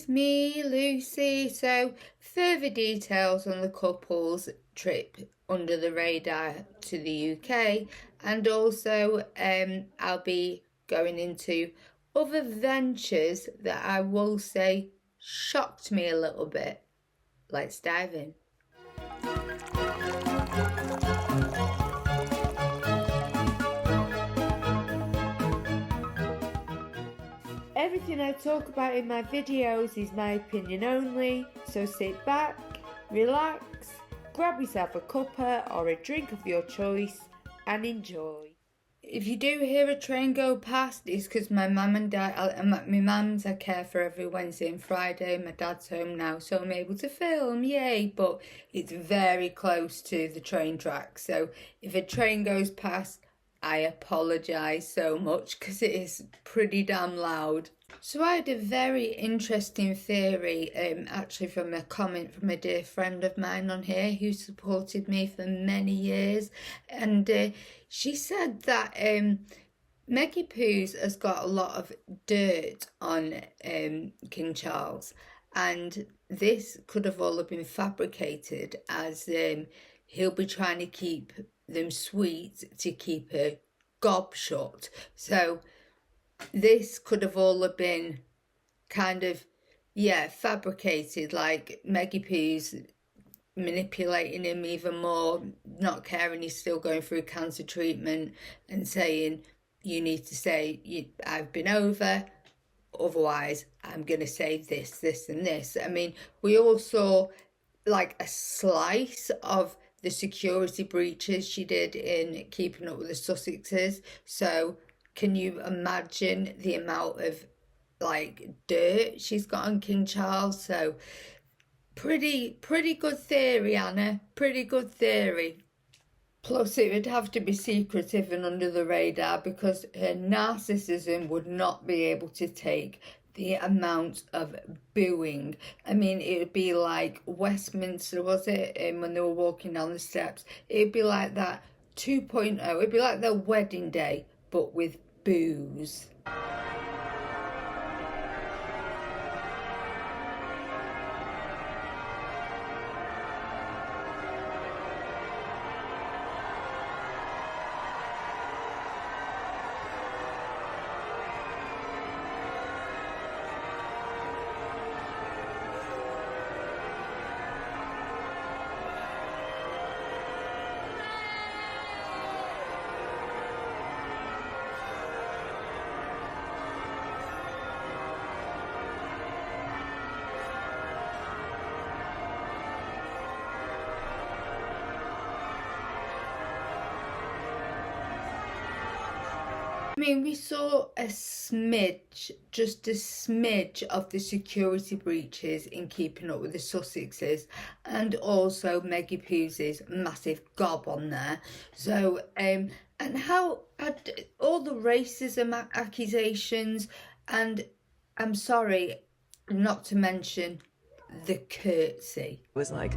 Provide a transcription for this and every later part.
it's me, Lucy. So, further details on the couple's trip under the radar to the UK, and also I'll be going into other ventures that I will say shocked me a little bit. Let's dive in. Everything I talk about in my videos is my opinion only, so sit back, relax, grab yourself a cuppa or a drink of your choice and enjoy. If you do hear a train go past, it's because my mum and dad, my mum's I care for every Wednesday and Friday, my dad's home now, so I'm able to film, yay, but it's very close to the train tracks, so if a train goes past, I apologise so much because it is pretty damn loud. So I had a very interesting theory, actually from a comment from a dear friend of mine on here who supported me for many years, and she said that Meggie Poos has got a lot of dirt on King Charles, and this could have all been fabricated as he'll be trying to keep them sweet to keep her gob shut. So this could have all been kind of, fabricated, like Meggie Poos manipulating him even more, not caring he's still going through cancer treatment and saying, you need to say, I've been over, otherwise I'm going to say this, this and this. I mean, we all saw like a slice of the security breaches she did in Keeping Up with the Sussexes. So can you imagine the amount of like dirt she's got on King Charles? So pretty good theory, Anna. Pretty good theory. Plus it would have to be secretive and under the radar because her narcissism would not be able to take the amount of booing. I mean, it would be like Westminster, was it? When they were walking down the steps. It would be like that 2.0. It would be like their wedding day, but with boos. I mean, we saw a smidge, just a smidge of the security breaches in Keeping Up with the Sussexes, and also Meggie Poos's massive gob on there. So, and how all the racism accusations, and I'm sorry, not to mention the curtsy. It was like,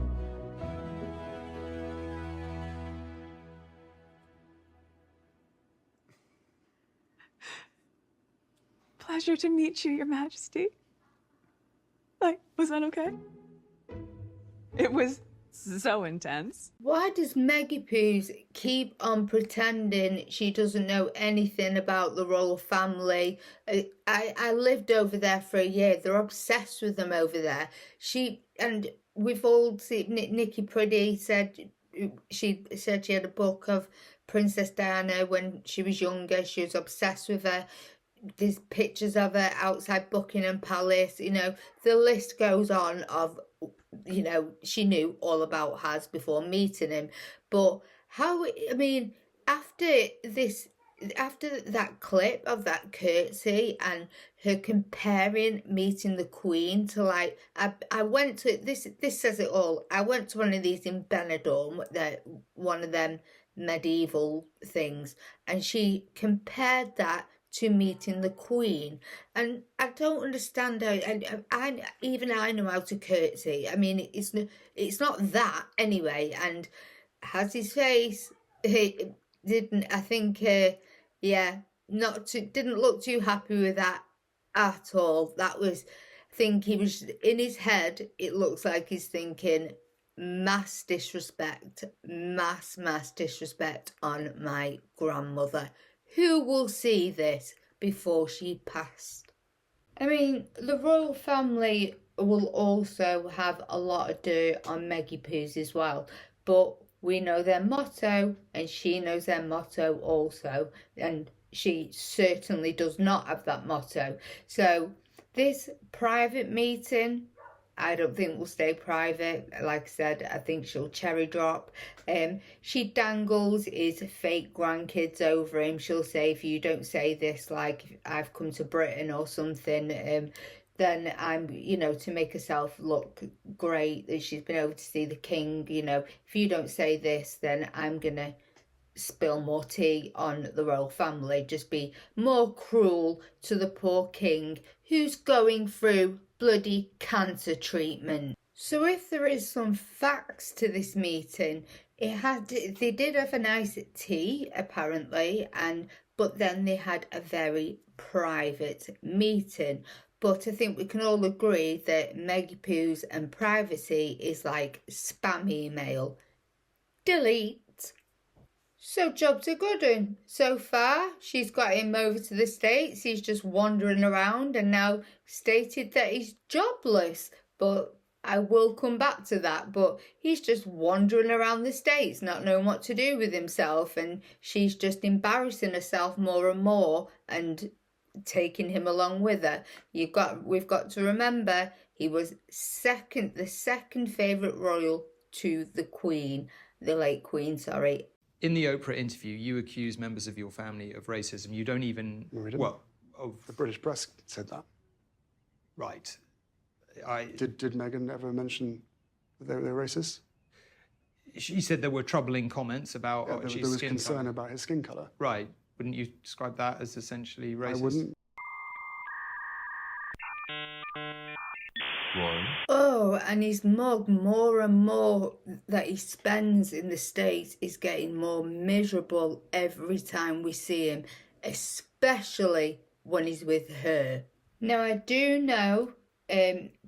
pleasure to meet you, Your Majesty. Like, was that okay? It was so intense. Why does Meggie Poos keep on pretending she doesn't know anything about the royal family? I lived over there for a year. They're obsessed with them over there. And we've all seen, Nikki Priddy said she had a book of Princess Diana when she was younger. She was obsessed with her. There's pictures of her outside Buckingham Palace. You know, the list goes on of, you know, she knew all about Has before meeting him. But how, I mean, after that clip of that curtsy and her comparing meeting the Queen to, like, I went to, this says it all, I went to one of these in Benidorm, one of them medieval things, and she compared that to meeting the Queen, and I don't understand how. I know how to curtsy. I mean, it's not that anyway. And has his face, he didn't. I think, didn't look too happy with that at all. That was think he was in his head. It looks like he's thinking mass disrespect on my grandmother. Who will see this before she passed? I mean, the royal family will also have a lot of dirt on Maggie Poos as well, but we know their motto and she knows their motto also, and she certainly does not have that motto. So this private meeting, I don't think will stay private. Like I said, I think she'll cherry drop. She dangles his fake grandkids over him. She'll say, if you don't say this, like I've come to Britain or something, then I'm, you know, to make herself look great, that she's been over to see the king, you know, if you don't say this, then I'm gonna spill more tea on the royal family, just be more cruel to the poor king who's going through bloody cancer treatment. So if there is some facts to this meeting, they did have a nice tea apparently, but then they had a very private meeting. But I think we can all agree that Maggie Poos and privacy is like spam email. Delete. So job's a good one. So far, she's got him over to the States. He's just wandering around and now stated that he's jobless. But I will come back to that. But he's just wandering around the States, not knowing what to do with himself. And she's just embarrassing herself more and more and taking him along with her. We've got to remember he was the second favourite royal to the Queen, the late Queen, sorry. In the Oprah interview, you accuse members of your family of racism. You don't even... No, we didn't. Well, the British press said that. Right. Did Meghan ever mention that they were racist? She said there were troubling comments about... Yeah, there was concern about his skin colour. Right. Wouldn't you describe that as essentially racist? I wouldn't. Oh, and his mug, more and more that he spends in the States, is getting more miserable every time we see him, especially when he's with her. Now, I do know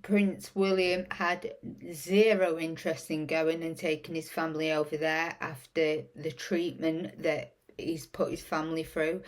Prince William had zero interest in going and taking his family over there after the treatment that he's put his family through.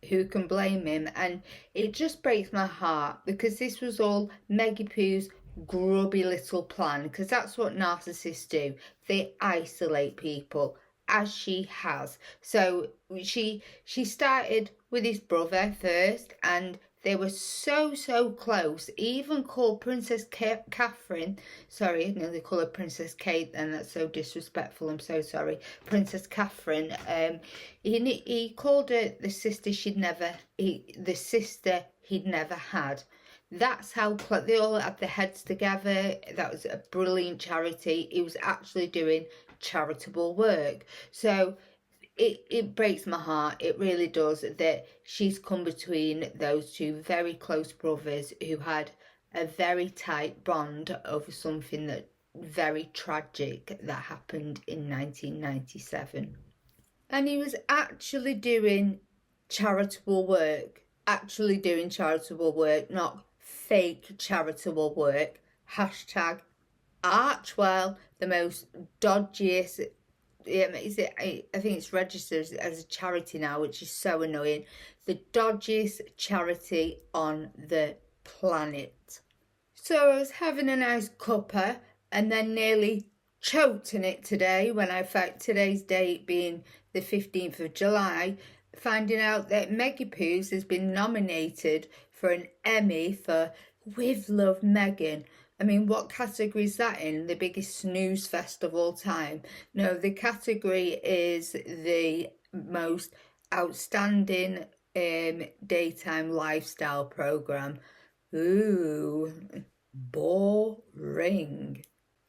Who can blame him? And it just breaks my heart because this was all Maggie Poo's grubby little plan, because that's what narcissists do. They isolate people, as she has. So she started with his brother first, and they were so close. Even called Princess Catherine. Sorry, I know they call her Princess Kate, and that's so disrespectful. I'm so sorry. Princess Catherine. He called her the sister he'd never had. That's how they all had their heads together. That was a brilliant charity. He was actually doing charitable work. So it breaks my heart, it really does, that she's come between those two very close brothers who had a very tight bond over something that very tragic that happened in 1997. And he was actually doing charitable work, not fake charitable work. Hashtag Archwell, the most dodgiest. I think it's registered as a charity now, which is so annoying. The dodgiest charity on the planet. So I was having a nice cuppa and then nearly choked in it today when I found today's date being the 15th of July, finding out that Maggie Poos has been nominated for an Emmy for With Love Meghan. I mean, what category is that in? The biggest snooze fest of all time? No, the category is the most outstanding daytime lifestyle programme. Ooh, boring.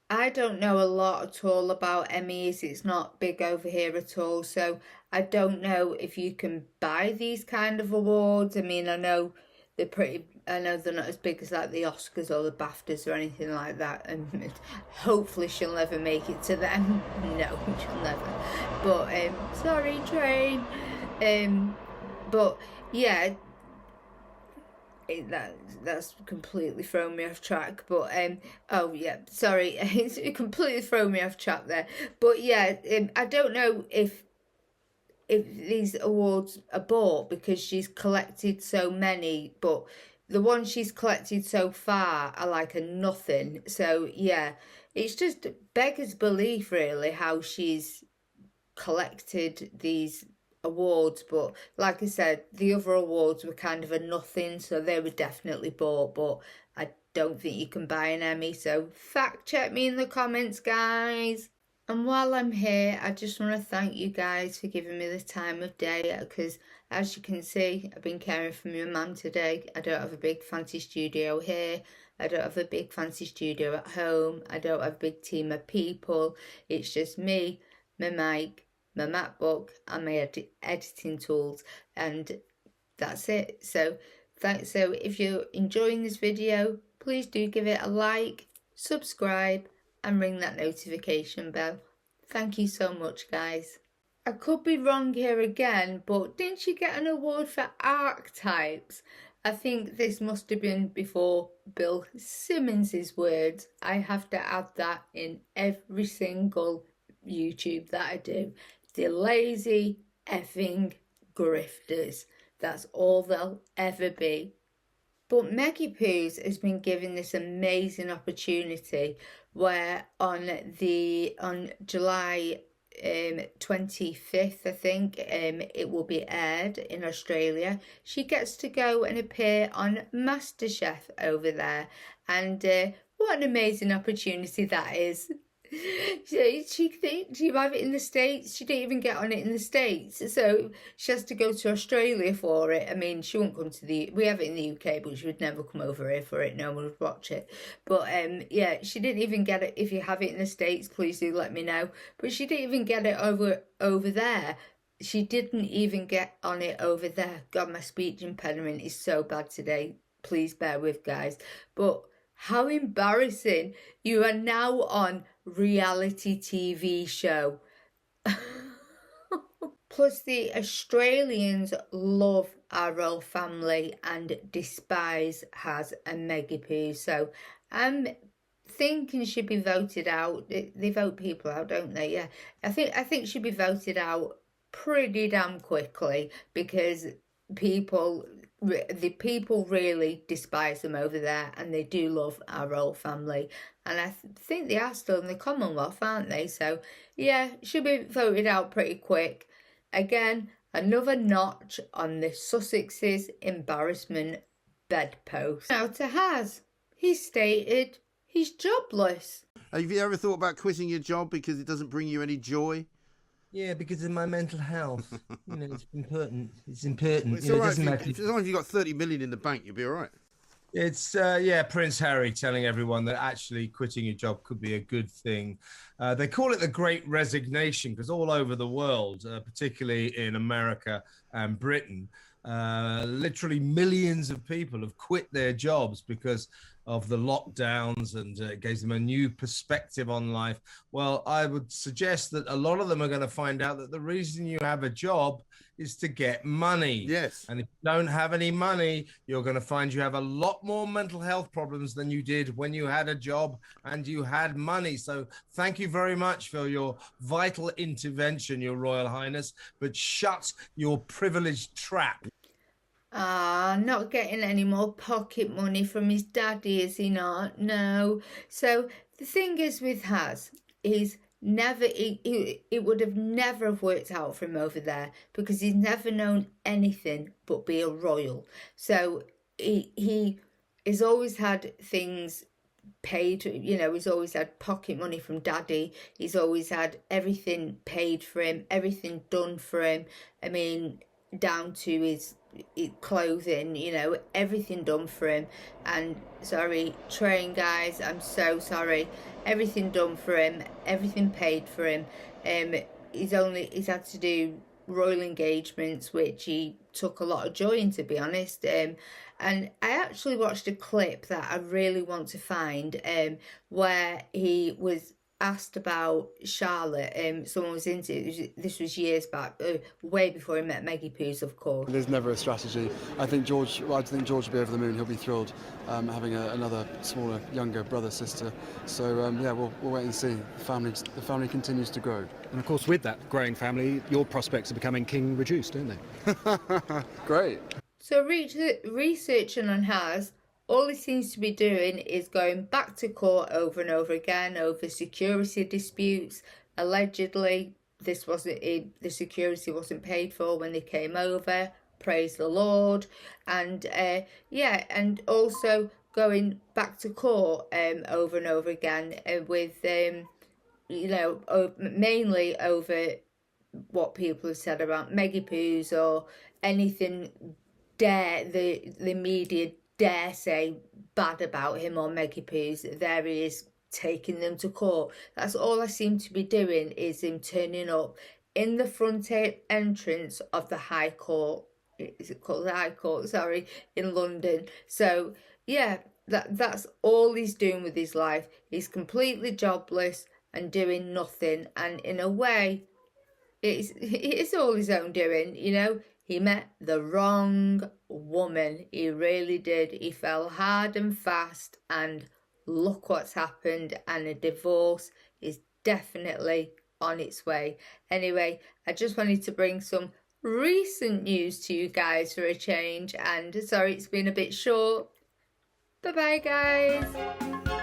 I don't know a lot at all about Emmys. It's not big over here at all. So I don't know if you can buy these kind of awards. I mean, I know they're not as big as like the Oscars or the BAFTAs or anything like that, and hopefully she'll never make it to them. No, she'll never. But sorry, train. But yeah, That's completely thrown me off track. But oh yeah, sorry, it's completely thrown me off track there. But yeah, I don't know if these awards are bought because she's collected so many, but the ones she's collected so far are like a nothing. So yeah, it's just beggars belief really how she's collected these awards. But like I said, the other awards were kind of a nothing, so they were definitely bought, but I don't think you can buy an Emmy. So fact check me in the comments, guys. And while I'm here, I just want to thank you guys for giving me the time of day, because as you can see, I've been caring for my mum today. I don't have a big fancy studio here. I don't have a big fancy studio at home. I don't have a big team of people. It's just me, my mic, my MacBook and my editing tools, and that's it. So thanks. So if you're enjoying this video, please do give it a like, subscribe and ring that notification bell. Thank you so much, guys. I could be wrong here again, but didn't she get an award for archetypes? I think this must have been before Bill Simmons's words. I have to add that in every single YouTube that I do. The lazy effing grifters. That's all they'll ever be. But Maggie Poos has been given this amazing opportunity where on July 25th, I think, it will be aired in Australia. She gets to go and appear on MasterChef over there, and what an amazing opportunity that is. She have it in the States. She didn't even get on it in the States, so she has to go to Australia for it. I mean, she won't come to we have it in the UK, but she would never come over here for it. No one would watch it. But yeah, she didn't even get it. If you have it in the States, please do let me know. But she didn't even get it over there. She didn't even get on it over there. God, my speech impediment is so bad today. Please bear with, guys. But how embarrassing. You are now on reality TV show. Plus the Australians love our royal family and despise Has and Maggie Poo. So I'm thinking she'd be voted out. They vote people out, don't they? Yeah. I think she'd be voted out pretty damn quickly, because the people really despise them over there, and they do love our royal family, and I think they are still in the Commonwealth, aren't they? So yeah, should be voted out pretty quick. Again, another notch on the Sussex's embarrassment bedpost. Now to Has, he stated he's jobless. Have you ever thought about quitting your job because it doesn't bring you any joy? Yeah, because of my mental health. You know, it's important. It's important. Well, it's all right. As long as you've got 30 million in the bank, you'll be all right. It's, yeah, Prince Harry telling everyone that actually quitting your job could be a good thing. They call it the Great Resignation because all over the world, particularly in America and Britain, literally millions of people have quit their jobs because of the lockdowns, and it gives them a new perspective on life. Well, I would suggest that a lot of them are going to find out that the reason you have a job is to get money. Yes. And if you don't have any money, you're going to find you have a lot more mental health problems than you did when you had a job and you had money. So thank you very much for your vital intervention, Your Royal Highness, but shut your privileged trap. Not getting any more pocket money from his daddy, is he not? No. So the thing is with Has, he's never, it would have never have worked out for him over there, because he's never known anything but be a royal. So he has always had things paid, you know, he's always had pocket money from daddy. He's always had everything paid for him, everything done for him. I mean, down to his clothing, you know, everything done for him. And sorry, train guys, I'm so sorry. Everything done for him, everything paid for him. He's had to do royal engagements, which he took a lot of joy in, to be honest. And I actually watched a clip that I really want to find, where he was asked about Charlotte, someone was into it. This was years back, way before he met Maggie Poos, of course. There's never a strategy. I think George will be over the moon. He'll be thrilled having another smaller, younger brother, sister. So yeah, we'll wait and see. The family continues to grow. And of course, with that growing family, your prospects of becoming king reduce, don't they? Great. So researching on has, all he seems to be doing is going back to court over and over again over security disputes. Allegedly, the security wasn't paid for when they came over. Praise the Lord. And and also going back to court over and over again with mainly over what people have said about Maggie Poos or anything the media dare say bad about him or Maggie Poos. There he is taking them to court. That's all I seem to be doing, is him turning up in the front entrance of the High Court. Is it called the High Court? Sorry, in London. So yeah, that's all he's doing with his life. He's completely jobless and doing nothing, and in a way it's all his own doing, you know. He met the wrong woman. He really did. He fell hard and fast, and look what's happened. And a divorce is definitely on its way. Anyway, I just wanted to bring some recent news to you guys for a change. And sorry it's been a bit short. Bye bye, guys.